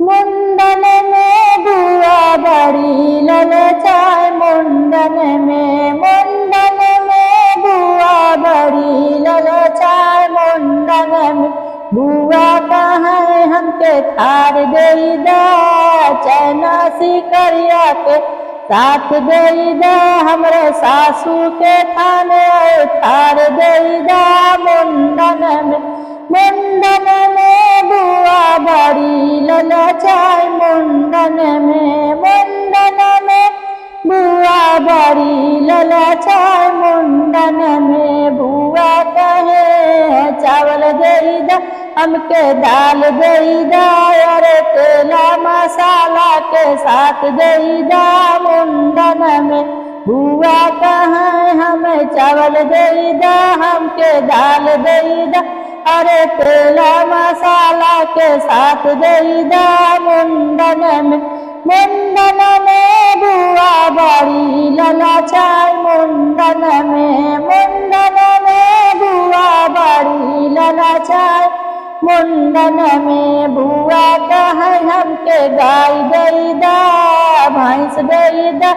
मुंडन में बुआ बड़ी ललचाए, मुंडन में बुआ बड़ी ललचाए, मुंडन में बुआ कहे हमके थार देई दा, चैना सिकरिया के साथ देई दा, हमरे सासू के थाने थार देई दा। मुंडन में बुआ बड़ी ललचाए, मुंडन में बुआ बड़ी ललचाए, मुंडन में बुआ कहे चावल देई दा, हमके दाल देई दा, अरे तेला मसाला के साथ देई दा। मुंडन में बुआ कहे हमें चावल देई दा, हमके दाल देई दा, अरे तेला मसाला के साथ देई दा। मुंडन में बुआ बड़ी ललचाए, मुंडन में बुआ बड़ी ललचाए, मुंडन में बुआ कहे हमके गाय देई दा, भैंस देई दा,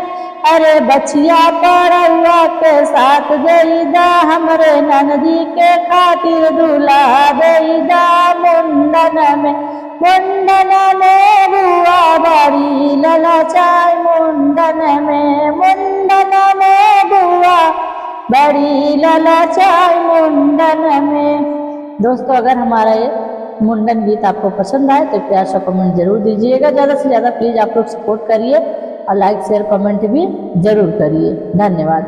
अरे बछिया परौआ के साथ देई दा, हमरे ननदी के खातिर दूल्हा देई दा। मुंडन में बुआ बड़ी ललचाए, मुंडन में बुआ बड़ी ललचाए, मुंडन में। दोस्तों, अगर हमारा ये मुंडन गीत आपको पसंद आए तो प्यार से कमेंट जरूर दीजिएगा। ज़्यादा से ज़्यादा प्लीज़ आप लोग सपोर्ट करिए और लाइक शेयर कमेंट भी जरूर करिए। धन्यवाद।